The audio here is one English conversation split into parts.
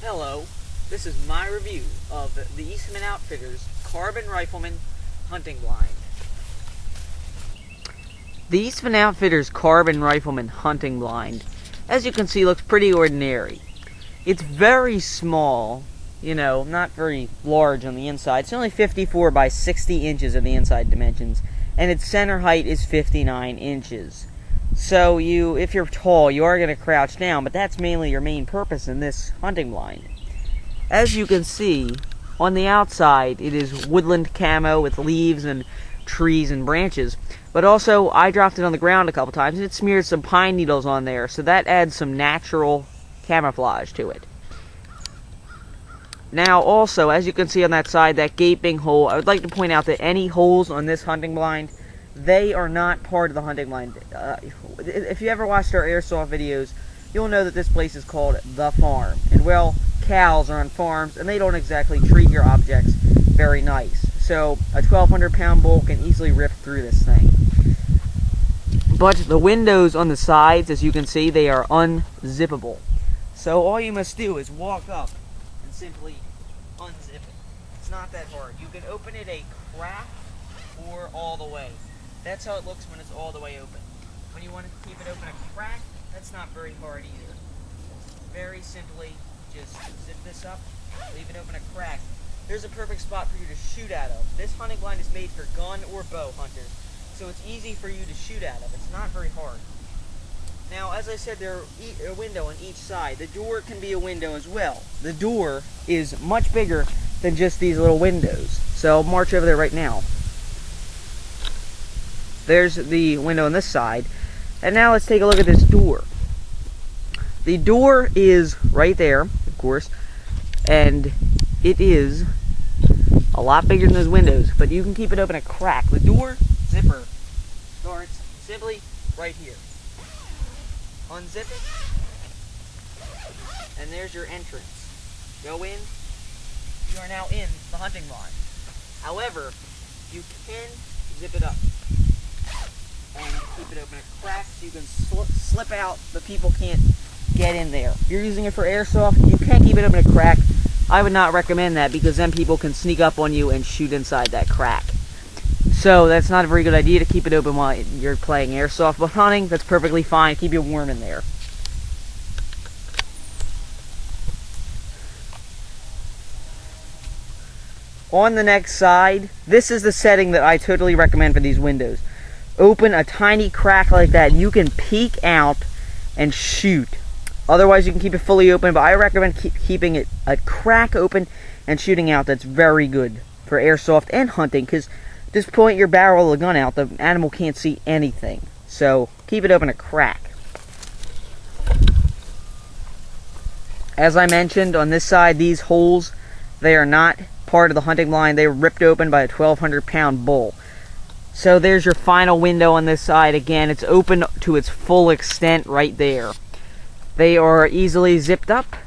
Hello, this is my review of the Eastman Outfitters Carbon Rifleman Hunting Blind. The Eastman Outfitters Carbon Rifleman Hunting Blind, as you can see, looks pretty ordinary. It's very small, not very large on the inside. It's only 54 by 60 inches of the inside dimensions, and its center height is 59 inches. So if you're tall, you are going to crouch down, but that's mainly your main purpose in this hunting blind. As you can see, on the outside, it is woodland camo with leaves and trees and branches. But also, I dropped it on the ground a couple times, and it smeared some pine needles on there, so that adds some natural camouflage to it. Now, also, as you can see on that side, that gaping hole, I would like to point out that any holes on this hunting blind, they are not part of the hunting blind. If you ever watched our airsoft videos, you'll know that this place is called The Farm. And, well, cows are on farms, and they don't exactly treat your objects very nice. So, a 1,200-pound bull can easily rip through this thing. But the windows on the sides, as you can see, they are unzippable. So, all you must do is walk up and simply unzip it. It's not that hard. You can open it a crack or all the way. That's how it looks when it's all the way open. When you want to keep it open a crack, that's not very hard either. Very simply, just zip this up, leave it open a crack. There's a perfect spot for you to shoot out of. This hunting blind is made for gun or bow hunters, so it's easy for you to shoot out of. It's not very hard. Now, as I said, there's a window on each side. The door can be a window as well. The door is much bigger than just these little windows. So I'll march over there right now. There's the window on this side. And now let's take a look at this door. The door is right there, of course, and it is a lot bigger than those windows, but you can keep it open a crack. The door zipper starts simply right here. Unzip it, and there's your entrance. Go in. You are now in the hunting blind. However, you can zip it up and keep it open a crack so you can slip out, but people can't get in there. If you're using it for airsoft, you can't keep it open a crack. I would not recommend that because then people can sneak up on you and shoot inside that crack. So that's not a very good idea to keep it open while you're playing airsoft, but hunting, that's perfectly fine. Keep you warm in there. On the next side, this is the setting that I totally recommend for these windows. Open a tiny crack like that, and you can peek out and shoot. Otherwise, you can keep it fully open, but I recommend keeping it a crack open and shooting out. That's very good for airsoft and hunting, because just point your barrel of the gun out, the animal can't see anything. So, keep it open a crack. As I mentioned, on this side, these holes, they are not part of the hunting blind. They were ripped open by a 1,200-pound bull. So there's your final window on this side. Again, it's open to its full extent right there. They are easily zipped up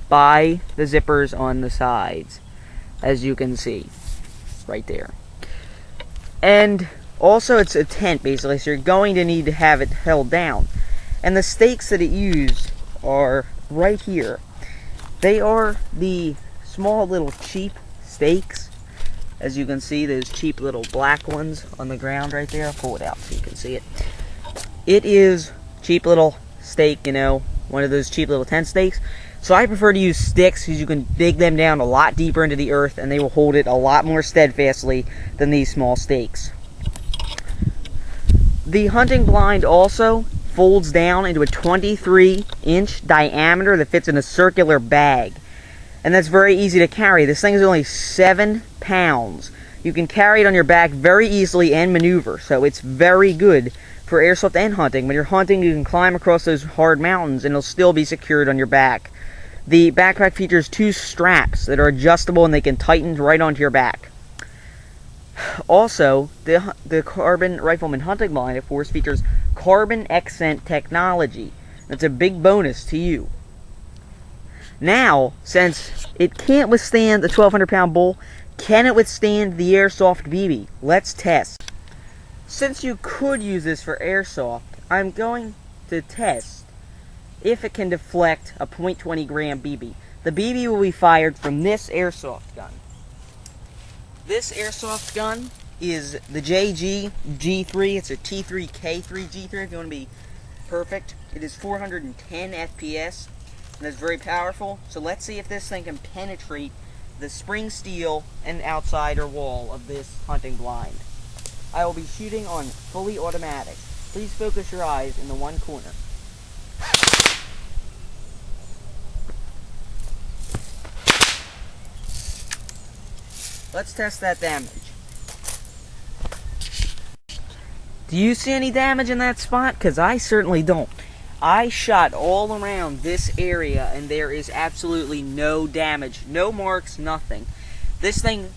by the zippers on the sides, as you can see right there. And also, it's a tent basically, so you're going to need to have it held down. And the stakes that it used are right here. They are the small little cheap stakes. As you can see, those cheap little black ones on the ground right there. I'll pull it out so you can see it. It is cheap little stake, one of those cheap little tent stakes. So I prefer to use sticks because you can dig them down a lot deeper into the earth and they will hold it a lot more steadfastly than these small stakes. The hunting blind also folds down into a 23-inch diameter that fits in a circular bag. And that's very easy to carry. This thing is only 7 pounds. You can carry it on your back very easily and maneuver. So it's very good for airsoft and hunting. When you're hunting, you can climb across those hard mountains and it'll still be secured on your back. The backpack features 2 straps that are adjustable and they can tighten right onto your back. Also, the Carbon Rifleman Hunting Blind, of course, features carbon accent technology. That's a big bonus to you. Now, since it can't withstand the 1,200-pound bull, can it withstand the airsoft BB? Let's test. Since you could use this for airsoft, I'm going to test if it can deflect a .20 gram BB. The BB will be fired from this airsoft gun. This airsoft gun is the JG G3. It's a T3K3 G3 if you want to be perfect. It is 410 FPS and it's very powerful. So let's see if this thing can penetrate the spring steel and outsider wall of this hunting blind. I will be shooting on fully automatic. Please focus your eyes in the one corner. Let's test that damage. Do you see any damage in that spot? Because I certainly don't. I shot all around this area and there is absolutely no damage. No marks, nothing. This thing,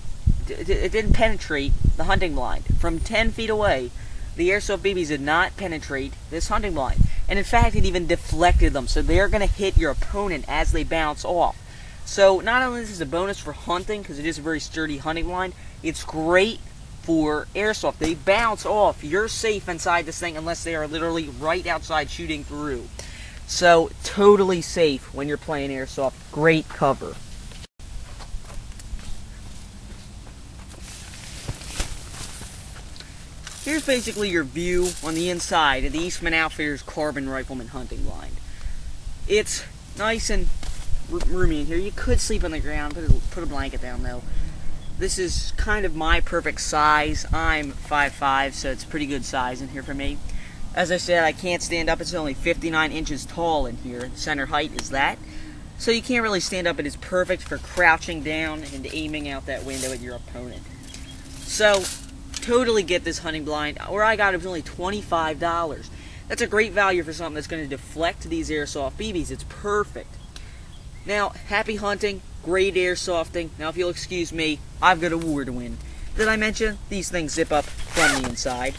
it didn't penetrate the hunting blind. From 10 feet away, the airsoft BBs did not penetrate this hunting blind. And in fact, it even deflected them. So they're going to hit your opponent as they bounce off. So not only is this a bonus for hunting, because it is a very sturdy hunting blind, it's great for airsoft. They bounce off. You're safe inside this thing unless they are literally right outside shooting through. So totally safe when you're playing airsoft. Great cover. Here's basically your view on the inside of the Eastman Outfitters Carbon Rifleman hunting blind. It's nice and roomy in here. You could sleep on the ground, put a blanket down though. This is kind of my perfect size. I'm 5'5", so it's pretty good size in here for me. As I said, I can't stand up. It's only 59 inches tall in here. Center height is that. So you can't really stand up. It is perfect for crouching down and aiming out that window at your opponent. So, totally get this hunting blind. Where I got it was only $25. That's a great value for something that's going to deflect these airsoft BBs. It's perfect. Now, happy hunting, great airsofting. Now, if you'll excuse me, I've got a war to win. Did I mention these things zip up from the inside?